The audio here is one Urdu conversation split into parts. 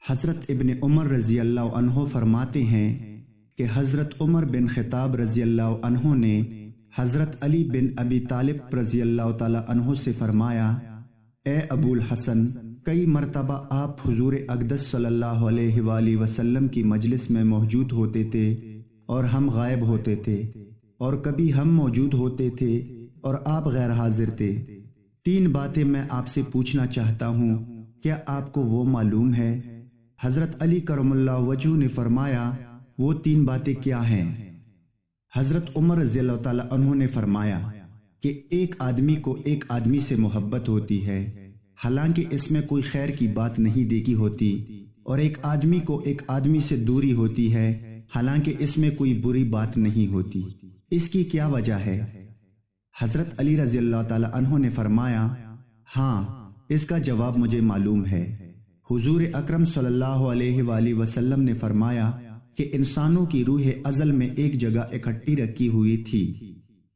حضرت ابن عمر رضی اللہ عنہ فرماتے ہیں کہ حضرت عمر بن خطاب رضی اللہ عنہ نے حضرت علی بن ابی طالب رضی اللہ تعالی عنہ سے فرمایا، اے ابو الحسن، کئی مرتبہ آپ حضور اقدس صلی اللہ علیہ وآلہ وسلم کی مجلس میں موجود ہوتے تھے اور ہم غائب ہوتے تھے، اور کبھی ہم موجود ہوتے تھے اور آپ غیر حاضر تھے۔ 3 باتیں میں آپ سے پوچھنا چاہتا ہوں، کیا آپ کو وہ معلوم ہے؟ حضرت علی کرم اللہ وجہ نے فرمایا، وہ 3 باتیں کیا ہیں؟ حضرت عمر رضی اللہ تعالی عنہ نے فرمایا کہ ایک آدمی کو ایک آدمی سے محبت ہوتی ہے، حالانکہ اس میں کوئی خیر کی بات نہیں دیکھی ہوتی، اور ایک آدمی کو ایک آدمی سے دوری ہوتی ہے، حالانکہ اس میں کوئی بری بات نہیں ہوتی۔ اس کی کیا وجہ ہے؟ حضرت علی رضی اللہ تعالی عنہ نے فرمایا، ہاں، اس کا جواب مجھے معلوم ہے۔ حضور اکرم صلی اللہ علیہ وآلہ وسلم نے فرمایا کہ انسانوں کی روح ازل میں ایک جگہ اکٹھی رکھی ہوئی تھی،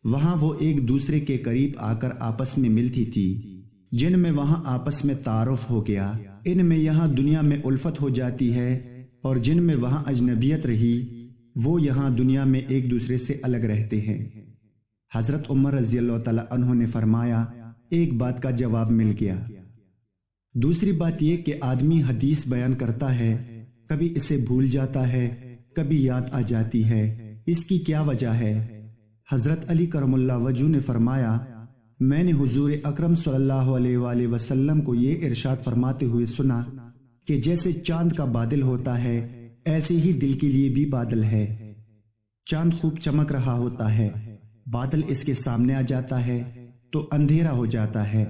وہاں وہ ایک دوسرے کے قریب آ کر آپس میں ملتی تھی، جن میں وہاں آپس میں تعارف ہو گیا، ان میں یہاں دنیا میں الفت ہو جاتی ہے، اور جن میں وہاں اجنبیت رہی، وہ یہاں دنیا میں ایک دوسرے سے الگ رہتے ہیں۔ حضرت عمر رضی اللہ تعالی عنہ نے فرمایا، ایک بات کا جواب مل گیا۔ دوسری بات یہ کہ آدمی حدیث بیان کرتا ہے، کبھی اسے بھول جاتا ہے، کبھی یاد آ جاتی ہے، اس کی کیا وجہ ہے؟ حضرت علی کرم اللہ وجہ نے فرمایا، میں نے حضور اکرم صلی اللہ علیہ وآلہ وسلم کو یہ ارشاد فرماتے ہوئے سنا کہ جیسے چاند کا بادل ہوتا ہے، ایسے ہی دل کے لیے بھی بادل ہے۔ چاند خوب چمک رہا ہوتا ہے، بادل اس کے سامنے آ جاتا ہے تو اندھیرا ہو جاتا ہے،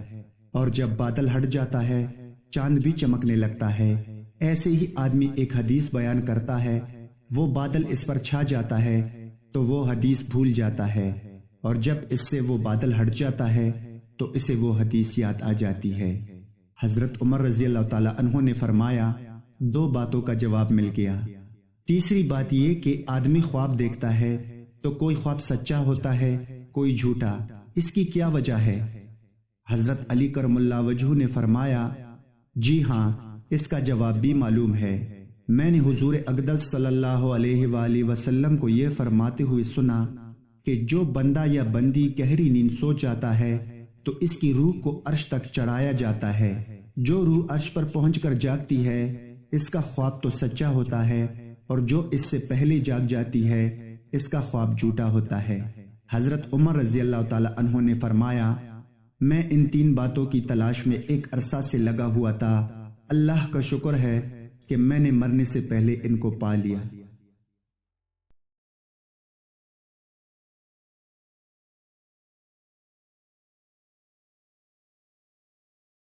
اور جب بادل ہٹ جاتا ہے چاند بھی چمکنے لگتا ہے۔ ایسے ہی آدمی ایک حدیث بیان کرتا ہے، وہ بادل اس پر چھا جاتا ہے تو وہ حدیث بھول جاتا ہے، اور جب اس سے وہ بادل ہٹ جاتا ہے تو اسے وہ حدیث یاد آ جاتی ہے۔ حضرت عمر رضی اللہ تعالی عنہ نے فرمایا، 2 باتوں کا جواب مل گیا۔ تیسری بات یہ کہ آدمی خواب دیکھتا ہے تو کوئی خواب سچا ہوتا ہے، کوئی جھوٹا، اس کی کیا وجہ ہے؟ حضرت علی کرم اللہ وجہ نے فرمایا، جی ہاں، اس کا جواب بھی معلوم ہے۔ میں نے حضور اقدس صلی اللہ علیہ وآلہ وسلم کو یہ فرماتے ہوئے سنا کہ جو بندہ یا بندی گہری نیند سو جاتا ہے تو اس کی روح کو عرش تک چڑھایا جاتا ہے، جو روح عرش پر پہنچ کر جاگتی ہے اس کا خواب تو سچا ہوتا ہے، اور جو اس سے پہلے جاگ جاتی ہے اس کا خواب جھوٹا ہوتا ہے۔ حضرت عمر رضی اللہ تعالی عنہ نے فرمایا، میں ان 3 باتوں کی تلاش میں ایک عرصہ سے لگا ہوا تھا، اللہ کا شکر ہے کہ میں نے مرنے سے پہلے ان کو پا لیا۔